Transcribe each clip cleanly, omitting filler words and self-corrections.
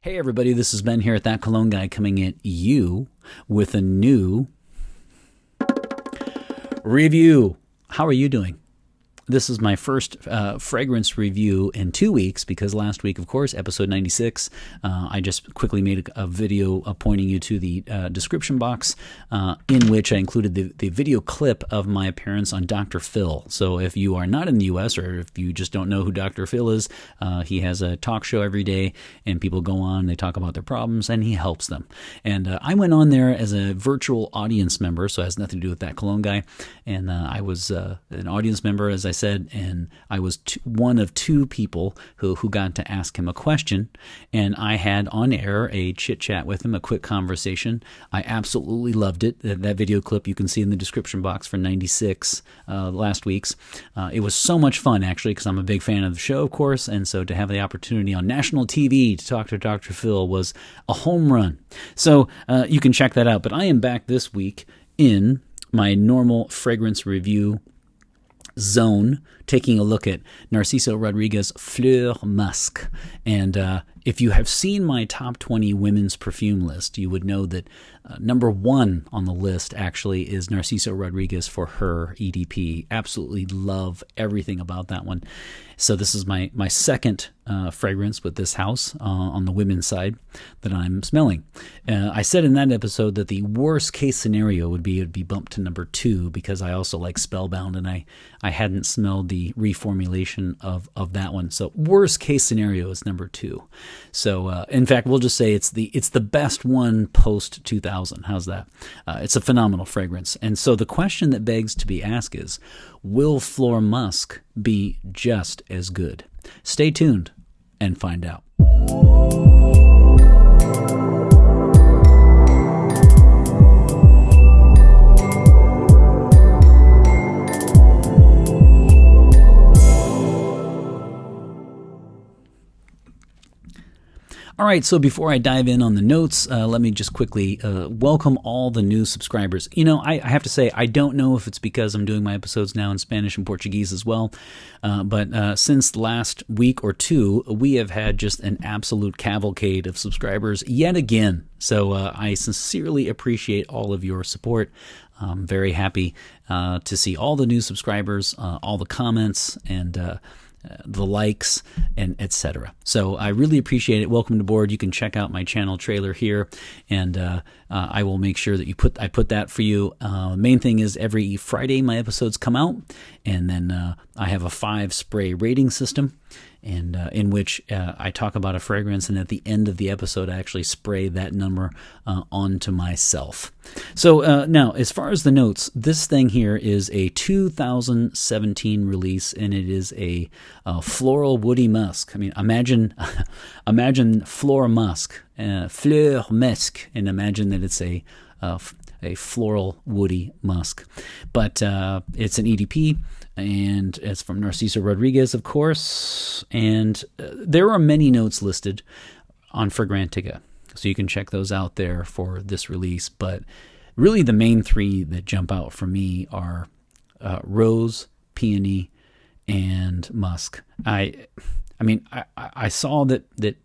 Hey everybody, this is Ben here at That Cologne Guy coming at you with a new review. How are you doing? This is my first fragrance review in 2 weeks because last week, of course, episode 96, I just quickly made a video pointing you to the description box in which I included the video clip of my appearance on Dr. Phil. So if you are not in the U.S. or if you just don't know who Dr. Phil is, he has a talk show every day and people go on, they talk about their problems, and he helps them. And I went on there as a virtual audience member, so it has nothing to do with That Cologne Guy. And I was an audience member, as I said, and I was one of two people who got to ask him a question, and I had on air a chit chat with him, a quick conversation. I absolutely loved it. That video clip you can see in the description box for 96 last week's. It was so much fun, actually, because I'm a big fan of the show, of course, and so to have the opportunity on national TV to talk to Dr. Phil was a home run. So you can check that out. But I am back this week in my normal fragrance review zone, taking a look at Narciso Rodriguez Fleur Musc. And if you have seen my top 20 women's perfume list, you would know that number one on the list actually is Narciso Rodriguez for her EDP. Absolutely love everything about that one. So this is my second fragrance with this house on the women's side that I'm smelling. I said in that episode that the worst case scenario would be bumped to number 2 because I also like Spellbound and I hadn't smelled the reformulation of that one. So worst case scenario is number 2. So in fact, we'll just say it's the best one post 2000. How's that? It's a phenomenal fragrance. And so the question that begs to be asked is, will Fleur Musc be just as good? Stay tuned and find out. All right, so before I dive in on the notes, let me just quickly welcome all the new subscribers. You know, I have to say, I don't know if it's because I'm doing my episodes now in Spanish and Portuguese as well, but since last week or two, we have had just an absolute cavalcade of subscribers yet again. So I sincerely appreciate all of your support. I'm very happy to see all the new subscribers, all the comments, and the likes, and etc. So I really appreciate it. Welcome aboard. You can check out my channel trailer here, and I will make sure that I put that for you. Main thing is every Friday my episodes come out, and then I have a 5-spray rating system, and in which I talk about a fragrance, and at the end of the episode I actually spray that number onto myself. So now, as far as the notes, this thing here is a 2017 release, and it is a Floral Woody Musk. I mean, imagine Fleur Musc, Fleur Musc, and imagine that it's a floral woody musk. But it's an EDP, and it's from Narciso Rodriguez, of course. And there are many notes listed on Fragrantica, so you can check those out there for this release. But really the main 3 that jump out for me are rose, peony, and musk. I saw that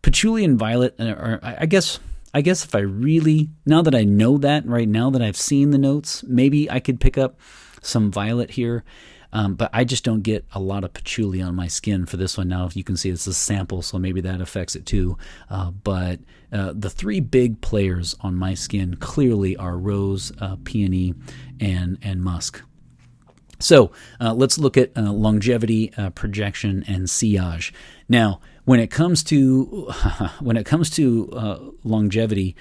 patchouli and violet, or I guess if I really, now that I know that, right now that I've seen the notes, maybe I could pick up some violet here, but I just don't get a lot of patchouli on my skin for this one. Now, if you can see, it's a sample, so maybe that affects it too. But the 3 big players on my skin clearly are rose, peony, and musk. So let's look at longevity, projection, and sillage. Now, when it comes to longevity,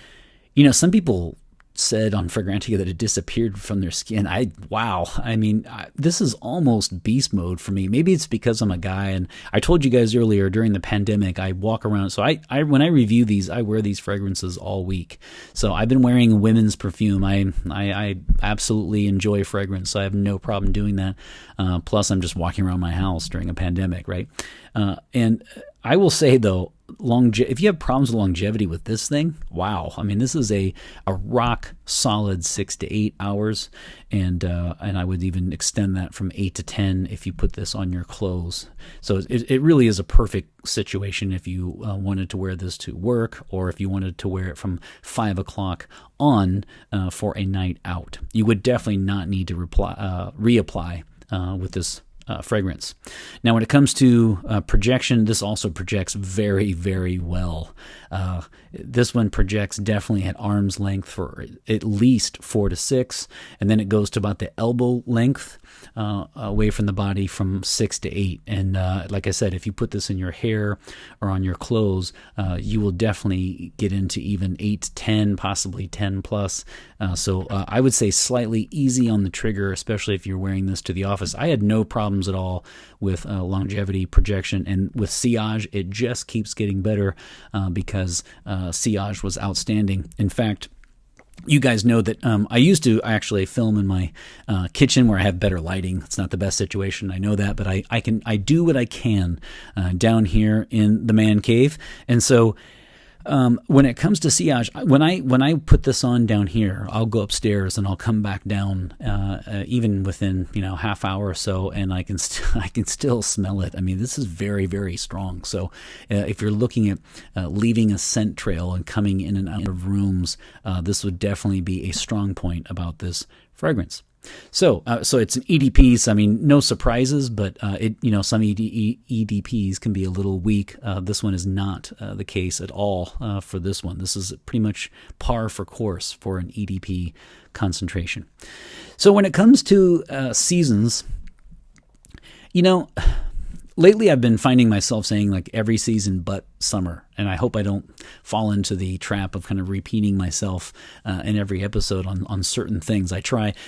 you know, some people said on Fragrantica that it disappeared from their skin. Wow. I mean, this is almost beast mode for me. Maybe it's because I'm a guy, and I told you guys earlier during the pandemic, I walk around. So I when I review these, I wear these fragrances all week. So I've been wearing women's perfume. I absolutely enjoy fragrance, so I have no problem doing that. Plus, I'm just walking around my house during a pandemic, right? And I will say, though, if you have problems with longevity with this thing, wow. I mean, this is a rock solid 6 to 8 hours, and I would even extend that from 8 to 10 if you put this on your clothes. So it really is a perfect situation if you wanted to wear this to work, or if you wanted to wear it from 5 o'clock on for a night out. You would definitely not need to reapply with this fragrance. Now, when it comes to projection, this also projects very, very well. This one projects definitely at arm's length for at least 4 to 6, and then it goes to about the elbow length away from the body from 6 to 8. And like I said, if you put this in your hair or on your clothes, you will definitely get into even 8 to 10, possibly 10 plus. So I would say slightly easy on the trigger, especially if you're wearing this to the office. I had no problems at all with longevity, projection, and with sillage, it just keeps getting better because sillage was outstanding. In fact, you guys know that I used to actually film in my kitchen where I have better lighting. It's not the best situation, I know that, but I do what I can down here in the man cave. And so when it comes to sillage, when I put this on down here, I'll go upstairs and I'll come back down even within half hour or so, and I can still smell it. I mean, this is very, very strong. So if you're looking at leaving a scent trail and coming in and out of rooms, this would definitely be a strong point about this fragrance. So it's an EDP. So, I mean, no surprises, but some EDPs can be a little weak. This one is not the case at all for this one. This is pretty much par for course for an EDP concentration. So when it comes to seasons, lately I've been finding myself saying like every season but summer, and I hope I don't fall into the trap of kind of repeating myself in every episode on certain things.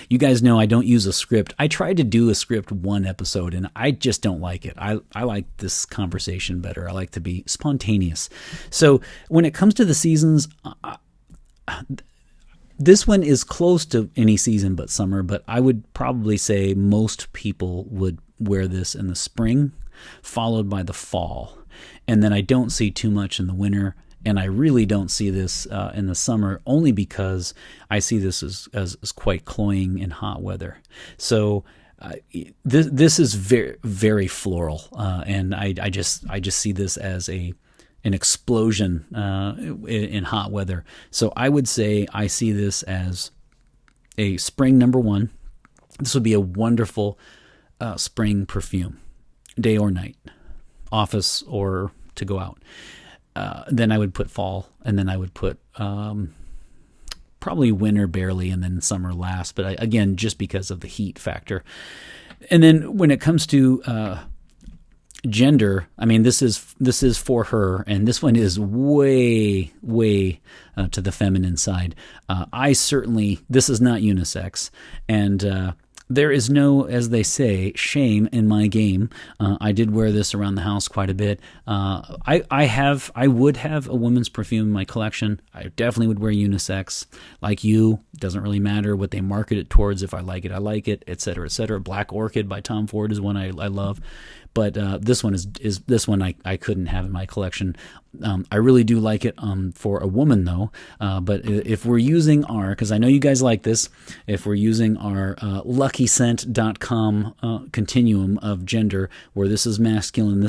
You guys know I don't use a script. I tried to do a script one episode, and I just don't like it. I like this conversation better. I like to be spontaneous. So when it comes to the seasons, this one is close to any season but summer, but I would probably say most people would wear this in the spring, followed by the fall. And then I don't see too much in the winter, and I really don't see this in the summer, only because I see this as quite cloying in hot weather. So this is very, very floral, and I just see this as an explosion in hot weather. So I would say I see this as a spring number one. This would be a wonderful spring perfume, day or night, office or to go out. Then I would put fall, and then I would put probably winter barely, and then summer last. But again, just because of the heat factor. And then when it comes to gender, I mean, this is for her, and this one is way to the feminine side. This is not unisex, and there is no, as they say, shame in my game. I did wear this around the house quite a bit. I would have a women's perfume in my collection. I definitely would wear unisex. Like you, it doesn't really matter what they market it towards. If I like it, etc., etc. Black Orchid by Tom Ford is one I love. But this one is this one I couldn't have in my collection. I really do like it for a woman though. But if we're using because I know you guys like this, if we're using our LuckyScent.com continuum of gender, where this is masculine,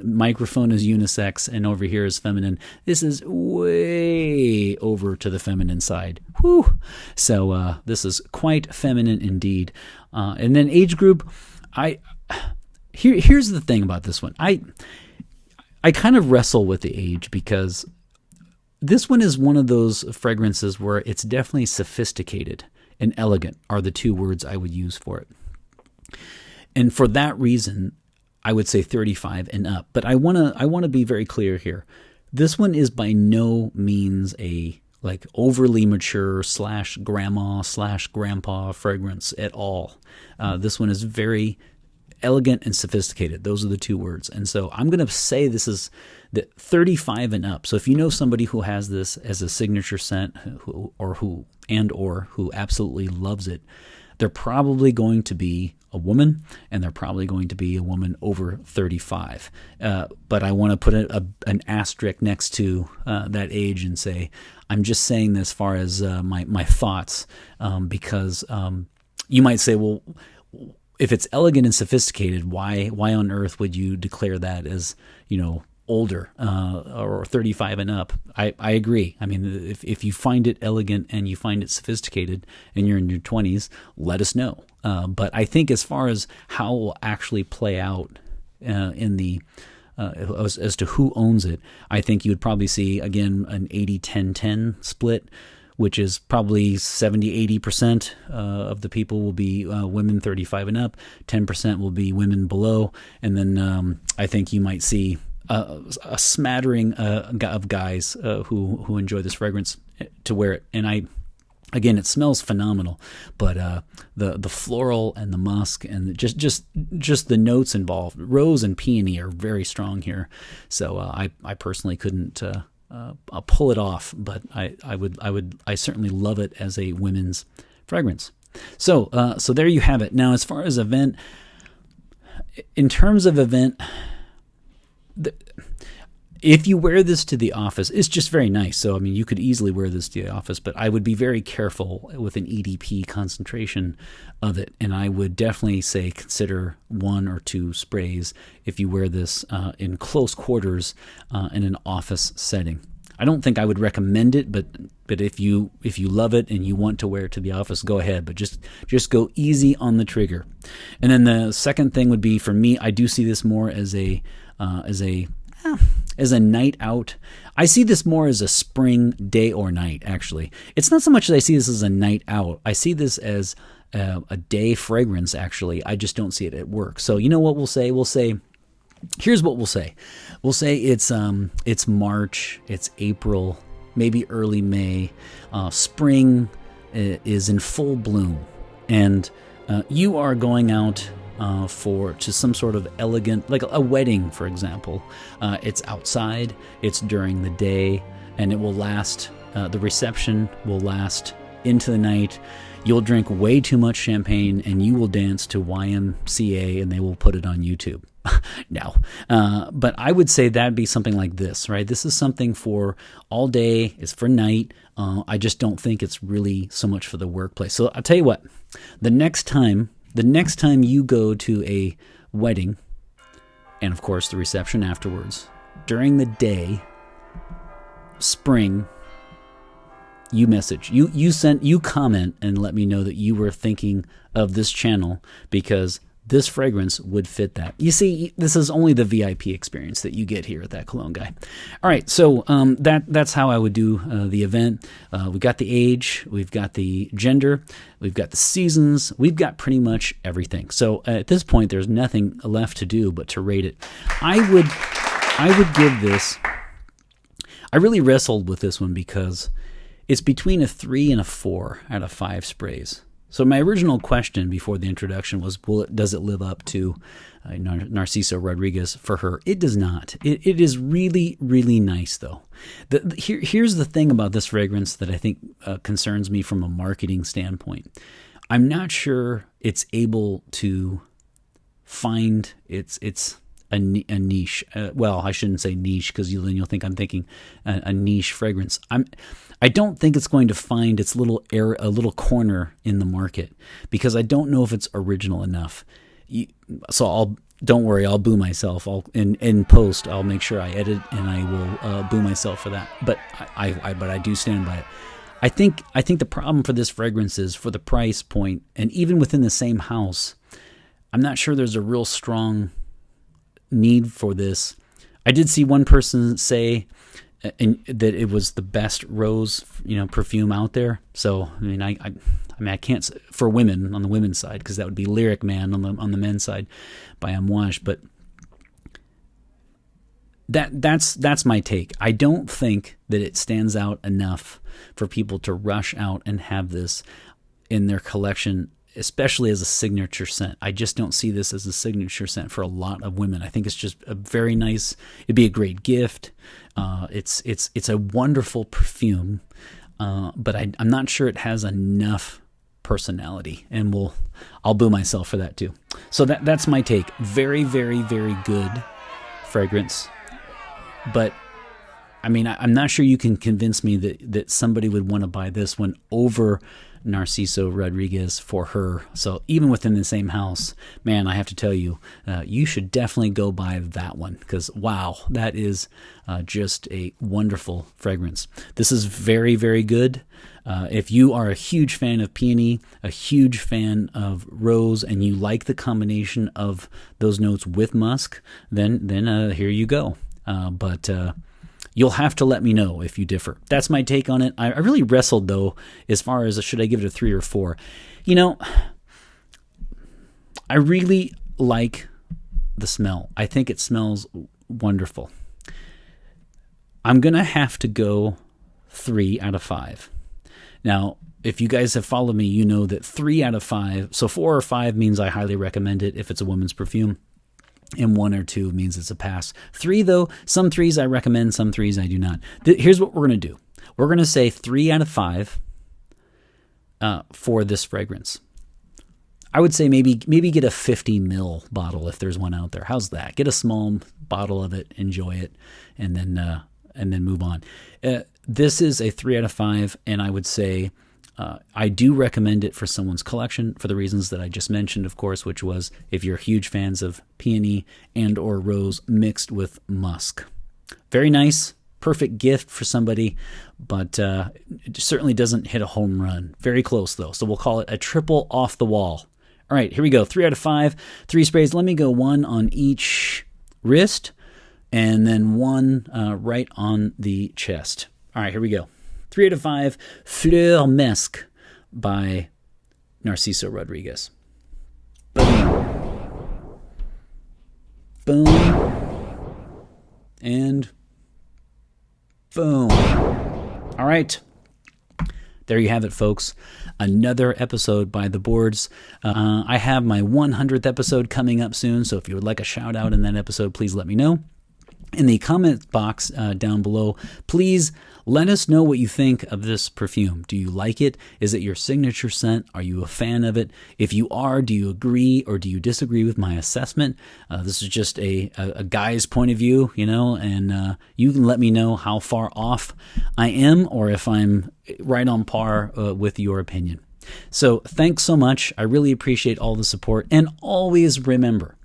microphone is unisex, and over here is feminine. This is way over to the feminine side. Whew. So this is quite feminine indeed. And then age group, Here's the thing about this one. I kind of wrestle with the age, because this one is one of those fragrances where it's definitely sophisticated and elegant are the two words I would use for it. And for that reason, I would say 35 and up. But I want to be very clear here. This one is by no means a like overly mature / grandma / grandpa fragrance at all. This one is very elegant and sophisticated. Those are the two words. And so I'm going to say this is the 35 and up. So if you know somebody who has this as a signature scent who absolutely loves it, they're probably going to be a woman, and they're probably going to be a woman over 35. But I want to put an asterisk next to that age and say, I'm just saying this as far as my thoughts, because you might say, well, if it's elegant and sophisticated, why on earth would you declare that as, older or 35 and up? I agree. I mean, if you find it elegant and you find it sophisticated and you're in your 20s, let us know. But I think as far as how it will actually play out in the as to who owns it, I think you would probably see, again, an 80-10-10 split, which is probably 70-80% of the people will be women 35 and up, 10% will be women below, and then I think you might see a smattering of guys who enjoy this fragrance to wear it. And again, it smells phenomenal, but the floral and the musk and just the notes involved, rose and peony, are very strong here. So I personally couldn't pull it off, but I certainly love it as a women's fragrance. So there you have it. Now, as far as in terms of event, if you wear this to the office, it's just very nice. So, I mean, you could easily wear this to the office, but I would be very careful with an EDP concentration of it. And I would definitely say consider 1 or 2 sprays if you wear this in close quarters in an office setting. I don't think I would recommend it, but if you love it and you want to wear it to the office, go ahead. But just go easy on the trigger. And then the second thing would be, for me, I do see this more as a night out. I see this more as a spring day or night, actually. It's not so much that I see this as a night out. I see this as a day fragrance, actually. I just don't see it at work. So you know what we'll say? We'll say, here's what we'll say. We'll say it's March, it's April, maybe early May. Spring is in full bloom. And you are going out to some sort of elegant, like a wedding, for example. It's outside, it's during the day, and it will last, the reception will last into the night. You'll drink way too much champagne and you will dance to YMCA and they will put it on YouTube. No. But I would say that'd be something like this, right? This is something for all day, it's for night. I just don't think it's really so much for the workplace. So I'll tell you what, the next time you go to a wedding, and of course the reception afterwards, during the day, spring, you comment and let me know that you were thinking of this channel, because this fragrance would fit that. You see, this is only the VIP experience that you get here at That Cologne Guy. All right, so that's how I would do the event. We got the age, we've got the gender, we've got the seasons, we've got pretty much everything. So at this point, there's nothing left to do but to rate it. I would give this. I really wrestled with this one because it's between a 3 and a 4 out of 5 sprays. So my original question before the introduction was, does it live up to Narciso Rodriguez for her? It does not. It is really, really nice, though. Here's the thing about this fragrance that I think concerns me from a marketing standpoint. I'm not sure it's able to find its a niche. Well, I shouldn't say niche, because then you'll think I'm thinking a niche fragrance. I don't think it's going to find its little corner in the market, because I don't know if it's original enough. Don't worry, I'll boo myself. In post, I'll make sure I edit and I will boo myself for that. But I do stand by it. I think the problem for this fragrance is for the price point, and even within the same house, I'm not sure there's a real strong need for this. I did see one person say that it was the best rose, perfume out there. So I mean, I can't, for women, on the women's side, because that would be Lyric Man on the men's side by Amouage. But that's my take. I don't think that it stands out enough for people to rush out and have this in their collection, especially as a signature scent. I just don't see this as a signature scent for a lot of women. I think it's just a very nice, it'd be a great gift. It's a wonderful perfume, but I'm not sure it has enough personality, and I'll boo myself for that too. So that's my take. Very, very, very good fragrance, but I mean, I'm not sure you can convince me that somebody would want to buy this one over Narciso Rodriguez for her. So even within the same house, man, I have to tell you, you should definitely go buy that one, because wow, that is just a wonderful fragrance. This is very, very good. If you are a huge fan of peony, a huge fan of rose, and you like the combination of those notes with musk, then here you go. But you'll have to let me know if you differ. That's my take on it. I really wrestled, though, as far as should I give it a 3 or 4. You know, I really like the smell. I think it smells wonderful. I'm going to have to go 3 out of 5. Now, if you guys have followed me, you know that 3 out of 5, so 4 or 5 means I highly recommend it if it's a woman's perfume. And 1 or 2 means it's a pass. 3, though, some 3s I recommend, some 3s I do not. Here's what we're going to do. We're going to say 3 out of 5 for this fragrance. I would say maybe get a 50 ml bottle if there's one out there. How's that? Get a small bottle of it, enjoy it, and then move on. This is a 3 out of 5, and I would say I do recommend it for someone's collection for the reasons that I just mentioned, of course, which was if you're huge fans of peony and or rose mixed with musk. Very nice, perfect gift for somebody, but it certainly doesn't hit a home run. Very close, though, so we'll call it a triple off the wall. All right, here we go. 3 out of 5, 3 sprays. Let me go 1 on each wrist and then 1 right on the chest. All right, here we go. 3 out of 5, Fleur Musc by Narciso Rodriguez. Boom. Boom. And boom. All right. There you have it, folks. Another episode by the boards. I have my 100th episode coming up soon, so if you would like a shout out in that episode, please let me know. In the comment box down below, please let us know what you think of this perfume. Do you like it? Is it your signature scent? Are you a fan of it? If you are, do you agree or do you disagree with my assessment? This is just a guy's point of view, you know, and you can let me know how far off I am or if I'm right on par with your opinion. So thanks so much. I really appreciate all the support. And always remember,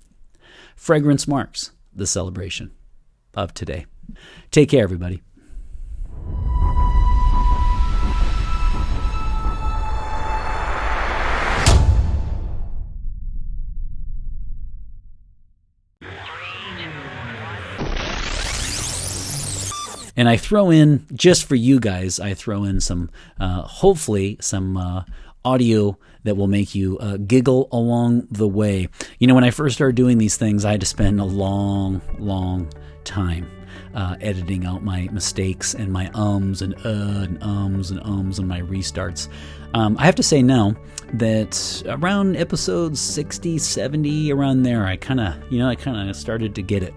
fragrance marks the celebration of today. Take care, everybody. And I throw in, just for you guys, I throw in some, hopefully, some audio that will make you giggle along the way. You know, when I first started doing these things, I had to spend a long time editing out my mistakes and my ums and ums and my restarts. I have to say now that around episode 60, 70, around there, I kind of started to get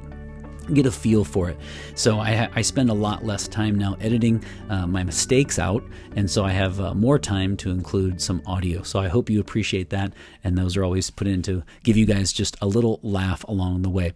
a feel for it. So I spend a lot less time now editing my mistakes out, and so I have more time to include some audio. So I hope you appreciate that, and those are always put in to give you guys just a little laugh along the way.